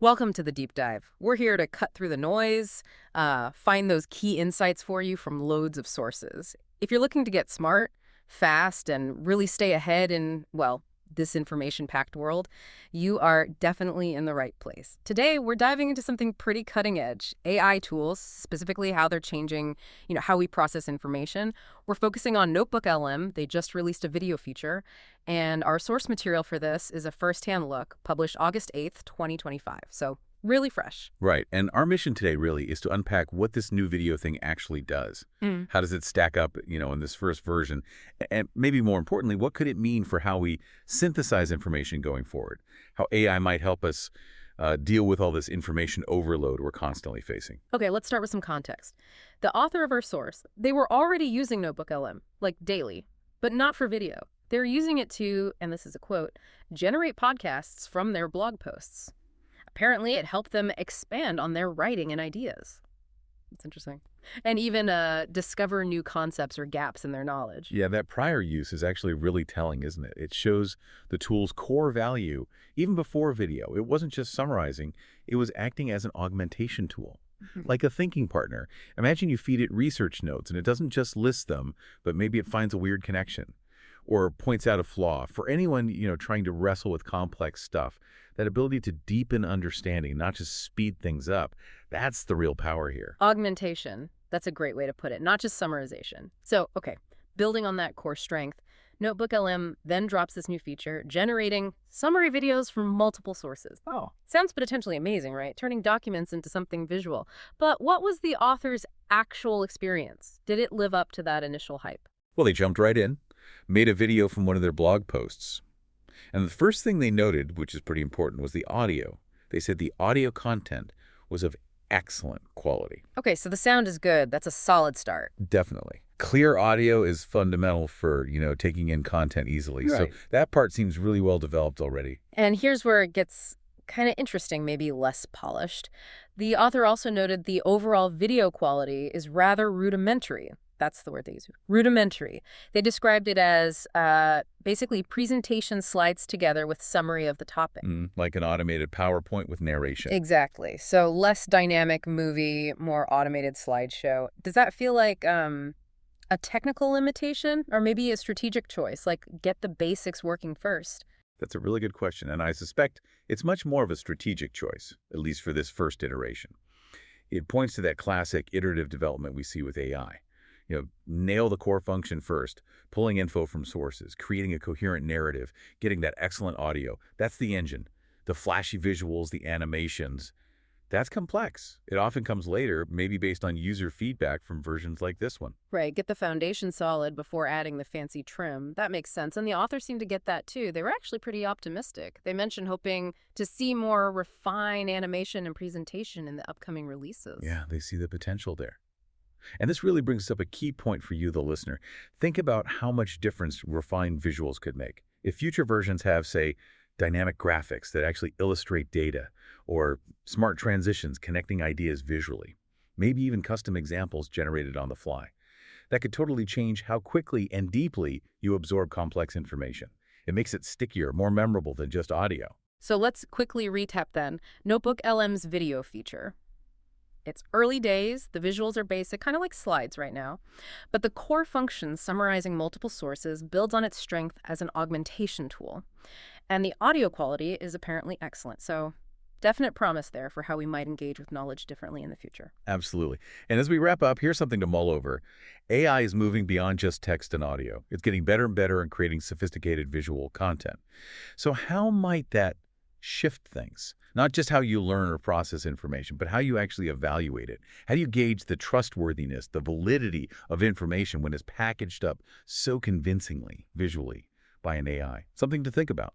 Welcome to the deep dive. We're here to cut through the noise, find those key insights for you from loads of sources. If you're looking to get smart, fast, and really stay ahead in, well, this information-packed world, you are definitely in the right place. Today, we're diving into something pretty cutting edge, AI tools, specifically how they're changing, how we process information. We're focusing on NotebookLM. They just released a video feature, and our source material for this is a first-hand look, published August 8th, 2025. So really fresh. Right. And our mission today really is to unpack what this new video thing actually does. How does it stack up, in this first version? And maybe more importantly, what could it mean for how we synthesize information going forward? How AI might help us deal with all this information overload we're constantly facing. Okay, let's start with some context. The author of our source, they were already using NotebookLM, like daily, but not for video. They're using it to, and this is a quote, generate podcasts from their blog posts. Apparently, it helped them expand on their writing and ideas. It's interesting. And even discover new concepts or gaps in their knowledge. Yeah, that prior use is actually really telling, isn't it? It shows the tool's core value even before video. It wasn't just summarizing, it was acting as an augmentation tool. Like a thinking partner. Imagine you feed it research notes and it doesn't just list them, but maybe it finds a weird connection or points out a flaw. For anyone, trying to wrestle with complex stuff, that ability to deepen understanding, not just speed things up, that's the real power here. Augmentation. That's a great way to put it, not just summarization. So, okay, building on that core strength, NotebookLM then drops this new feature, generating summary videos from multiple sources. Oh. Sounds potentially amazing, right? Turning documents into something visual. But what was the author's actual experience? Did it live up to that initial hype? Well, they jumped right in, made a video from one of their blog posts. And the first thing they noted, which is pretty important, was the audio. They said the audio content was of excellent quality. Okay, so the sound is good. That's a solid start. Definitely. Clear audio is fundamental for, taking in content easily. Right. So that part seems really well developed already. And here's where it gets kind of interesting, maybe less polished. The author also noted the overall video quality is rather rudimentary. That's the word they use. Rudimentary. They described it as basically presentation slides together with summary of the topic. Like an automated PowerPoint with narration. Exactly. So less dynamic movie, more automated slideshow. Does that feel like a technical limitation or maybe a strategic choice, like get the basics working first? That's a really good question, and I suspect it's much more of a strategic choice, at least for this first iteration. It points to that classic iterative development we see with AI. Nail the core function first, pulling info from sources, creating a coherent narrative, getting that excellent audio. That's the engine. The flashy visuals, the animations. That's complex. It often comes later, maybe based on user feedback from versions like this one. Right, get the foundation solid before adding the fancy trim. That makes sense. And the author seemed to get that too. They were actually pretty optimistic. They mentioned hoping to see more refined animation and presentation in the upcoming releases. Yeah, they see the potential there. And this really brings up a key point for you, the listener. Think about how much difference refined visuals could make. If future versions have, say, dynamic graphics that actually illustrate data, or smart transitions connecting ideas visually, maybe even custom examples generated on the fly, that could totally change how quickly and deeply you absorb complex information. It makes it stickier, more memorable than just audio. So let's quickly recap then. NotebookLM's video feature. It's early days, the visuals are basic, kind of like slides right now, but the core function, summarizing multiple sources, builds on its strength as an augmentation tool. And the audio quality is apparently excellent, so definite promise there for how we might engage with knowledge differently in the future. Absolutely. And as we wrap up, here's something to mull over. AI is moving beyond just text and audio. It's getting better and better in creating sophisticated visual content. So how might that shift things? Not just how you learn or process information, but how you actually evaluate it. How do you gauge the trustworthiness, the validity of information when it's packaged up so convincingly, visually, by an AI? Something to think about.